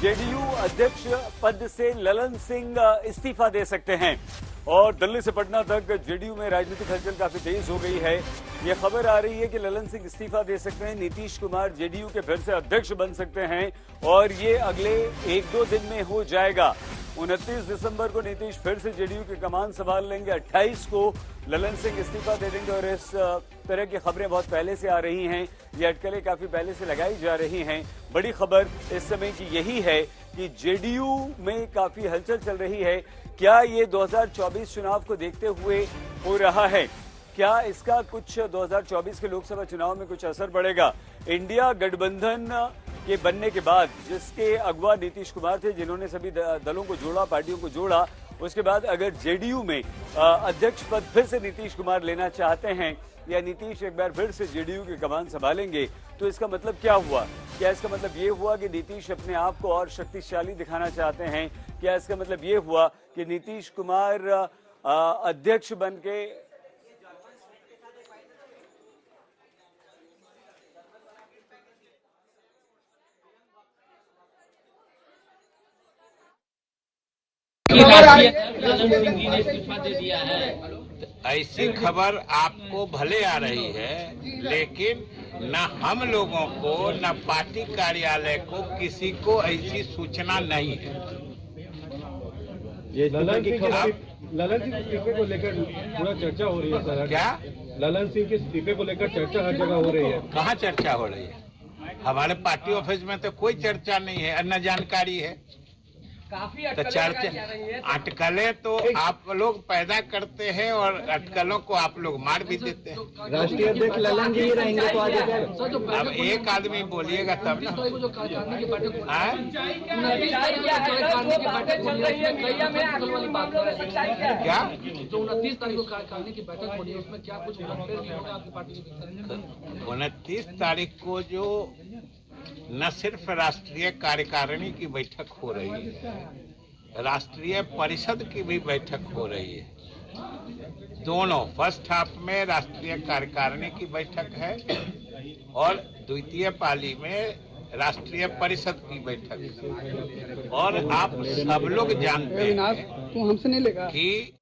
JDU अध्यक्ष पद से ललन सिंह इस्तीफा दे सकते हैं और दिल्ली से पटना तक जेडीयू में राजनीतिक हलचल काफी तेज हो गई है। यह खबर आ रही है कि ललन सिंह इस्तीफा दे सकते हैं, नीतीश कुमार जेडीयू के फिर से अध्यक्ष बन सकते हैं और ये अगले 1-2 दिन में हो जाएगा। 29 दिसंबर को नीतीश फिर से जेडीयू की कमान संभाल लेंगे, 28 को ललन सिंह इस्तीफा दे देंगे और इस तरह की खबरें बहुत पहले से आ रही हैं, ये अटकलें काफी पहले से लगाई जा रही हैं। बड़ी खबर इस समय की यही है कि जेडीयू में काफी हलचल चल रही है। क्या ये 2024 चुनाव को देखते हुए हो रहा है? क्या इसका कुछ 2024 के लोकसभा चुनाव में कुछ असर पड़ेगा? इंडिया गठबंधन के बनने के बाद, जिसके अगवा नीतीश कुमार थे, जिन्होंने सभी दलों को जोड़ा, पार्टियों को जोड़ा, उसके बाद अगर जेडीयू में अध्यक्ष पद फिर से नीतीश कुमार लेना चाहते हैं या नीतीश एक बार फिर से जेडीयू की कमान संभालेंगे, तो इसका मतलब क्या हुआ? क्या इसका मतलब ये हुआ कि नीतीश अपने आप को और शक्तिशाली दिखाना चाहते हैं? क्या इसका मतलब ये हुआ कि नीतीश कुमार अध्यक्ष बन के ललन सिंह जी ने इस्तीफा दे दिया है? ऐसी खबर आपको भले आ रही है, लेकिन न हम लोगों को न पार्टी कार्यालय को किसी को ऐसी सूचना नहीं है। ये ललन सिंह के इस्तीफे को लेकर पूरा चर्चा हो रही है सर। क्या ललन सिंह के इस्तीफे को लेकर चर्चा हर जगह हो रही है? कहाँ चर्चा हो रही है? हमारे पार्टी ऑफिस में तो कोई चर्चा नहीं है, न जानकारी है। तो चर्चा अटकलें तो आप लोग पैदा करते हैं और अटकलों को आप लोग मार भी देते हैं। राष्ट्रीय अध्यक्ष ललन जी रहेंगे तो आगे अब एक आदमी बोलिएगा तब ना। क्या 29 तारीख को कार्यकारिणी की बैठक बोली, उसमें क्या कुछ होगा आपकी पार्टी के? 29 तारीख को जो न सिर्फ राष्ट्रीय कार्यकारिणी की बैठक हो रही है, राष्ट्रीय परिषद की भी बैठक हो रही है। दोनों, फर्स्ट हाफ में राष्ट्रीय कार्यकारिणी की बैठक है और द्वितीय पाली में राष्ट्रीय परिषद की बैठक है। और आप सब लोग जानते हैं तू हमसे नहीं लेगा कि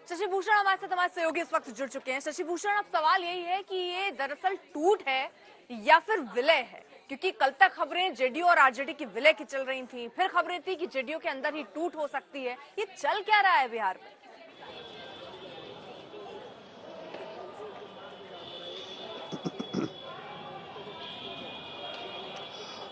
शशि भूषण हमारे साथ, हमारे सहयोगी इस वक्त जुड़ चुके हैं। शशि भूषण, अब सवाल यही है कि ये दरअसल टूट है या फिर विलय है, क्योंकि कल तक खबरें जेडीयू और आरजेडी की विलय की चल रही थी, फिर खबरें थी कि जेडीयू के अंदर ही टूट हो सकती है। ये चल क्या रहा है बिहार में?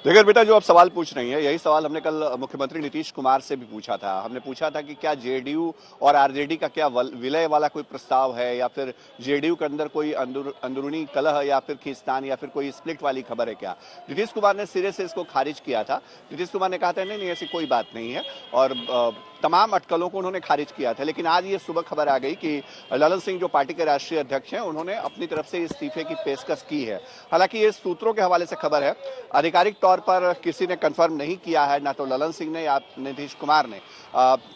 देखिए बेटा, जो आप सवाल पूछ रही हैं, यही सवाल हमने कल मुख्यमंत्री नीतीश कुमार से भी पूछा था। हमने पूछा था कि क्या जेडीयू और आरजेडी का क्या विलय वाला कोई प्रस्ताव है, या फिर जेडीयू के अंदर कोई अंदरूनी कलह या फिर खींचतान या फिर कोई स्प्लिट वाली खबर है क्या? नीतीश कुमार ने सिरे से इसको खारिज किया था। नीतीश कुमार ने कहा था नहीं, ऐसी कोई बात नहीं है और तमाम अटकलों को उन्होंने खारिज किया था। लेकिन आज ये सुबह खबर आ गई कि ललन सिंह जो पार्टी के राष्ट्रीय अध्यक्ष हैं, उन्होंने अपनी तरफ से इस्तीफे की पेशकश की है। हालांकि ये सूत्रों के हवाले से खबर है, आधिकारिक तौर पर किसी ने कंफर्म नहीं किया है, ना तो ललन सिंह ने या नीतीश कुमार ने।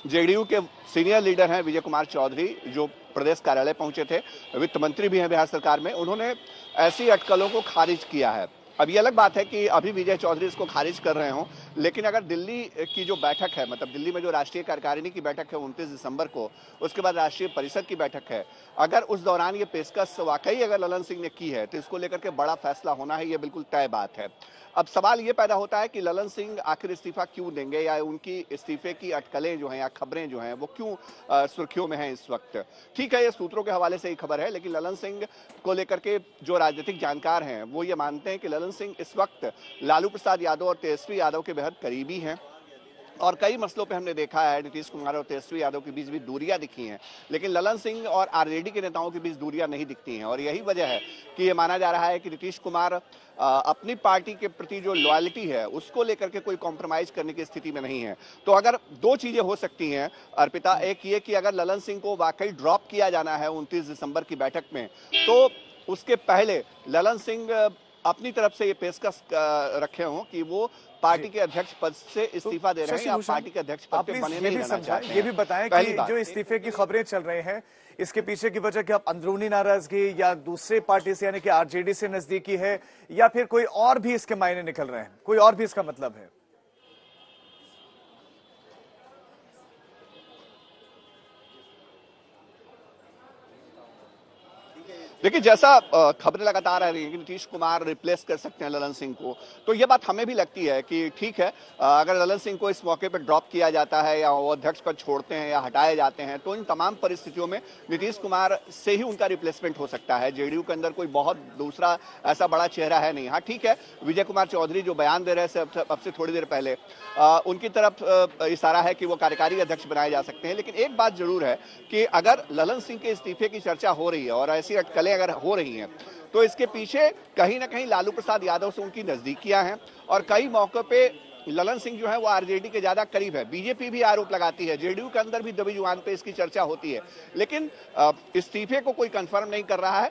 जेडीयू के सीनियर लीडर हैं विजय कुमार चौधरी, जो प्रदेश कार्यालय पहुंचे थे, वित्त मंत्री भी हैं बिहार सरकार में, उन्होंने ऐसी अटकलों को खारिज किया है। अब ये अलग बात है कि अभी विजय चौधरी इसको खारिज कर रहे हों, लेकिन अगर दिल्ली की जो बैठक है, मतलब दिल्ली में जो राष्ट्रीय कार्यकारिणी की बैठक है 29 दिसंबर को, उसके बाद राष्ट्रीय परिषद की बैठक है, अगर उस दौरान ये पेशकश वाकई अगर ललन सिंह ने की है तो इसको लेकर के बड़ा फैसला होना है, ये बिल्कुल तय बात है। अब सवाल ये पैदा होता है कि ललन सिंह आखिर इस्तीफा क्यों देंगे, या उनकी इस्तीफे की अटकलें जो हैं या खबरें जो हैं वो क्यों सुर्खियों में हैं इस वक्त। ठीक है, ये सूत्रों के हवाले से ही खबर है, लेकिन ललन सिंह को लेकर के जो राजनीतिक जानकार हैं वो ये मानते हैं कि ललन सिंह इस वक्त लालू प्रसाद यादव और तेजस्वी यादव के बेहद करीबी हैं और कई मसलों पे हमने देखा है नीतीश कुमार और तेजस्वी यादव के बीच भी दूरियां दिखी हैं, लेकिन ललन सिंह और आरजेडी के नेताओं के बीच दूरियां नहीं दिखती हैं। और यही वजह है कि ये माना जा रहा है कि नीतीश कुमार अपनी पार्टी के प्रति जो लॉयल्टी है उसको लेकर के कोई कॉम्प्रोमाइज करने की स्थिति में नहीं है। तो अगर दो चीजें हो सकती हैं अर्पिता, एक ये कि अगर ललन सिंह को वाकई ड्रॉप किया जाना है 29 दिसंबर की बैठक में, तो उसके पहले ललन सिंह अपनी तरफ से ये पेशकश रखे हों कि वो पार्टी के अध्यक्ष पद से इस्तीफा दे रहे हैं या पार्टी के अध्यक्ष पद पे बने नहीं रहना चाहते हैं। ये भी बताएं कि जो इस्तीफे की खबरें चल रहे हैं, इसके पीछे की वजह क्या अंदरूनी नाराजगी या दूसरे पार्टी से यानी कि आरजेडी से नजदीकी है, या फिर कोई और भी इसके मायने निकल रहे हैं, कोई और भी इसका मतलब है? देखिए, जैसा खबरें लगातार आ रही हैं कि नीतीश कुमार रिप्लेस कर सकते हैं ललन सिंह को, तो ये बात हमें भी लगती है कि ठीक है, अगर ललन सिंह को इस मौके पर ड्रॉप किया जाता है या वो अध्यक्ष पद छोड़ते हैं या हटाए जाते हैं, तो इन तमाम परिस्थितियों में नीतीश कुमार से ही उनका रिप्लेसमेंट हो सकता है। जेडीयू के अंदर कोई बहुत दूसरा ऐसा बड़ा चेहरा है नहीं। हाँ ठीक है, विजय कुमार चौधरी जो बयान दे रहे हैं अब से थोड़ी देर पहले, उनकी तरफ इशारा है कि वो कार्यकारी अध्यक्ष बनाए जा सकते हैं। लेकिन एक बात जरूर है कि अगर ललन सिंह के इस्तीफे की चर्चा हो रही है और ऐसी अटकलें अगर हो रही हैं, तो इसके पीछे कहीं ना कहीं लालू प्रसाद यादव से उनकी नजदीकियां हैं और कई मौकों पे ललन सिंह जो है वो आरजेडी के ज्यादा करीब है। बीजेपी भी आरोप लगाती है, जेडीयू के अंदर भी दबी जुबान पे इसकी चर्चा होती है, लेकिन इस्तीफे को कोई कंफर्म नहीं कर रहा है।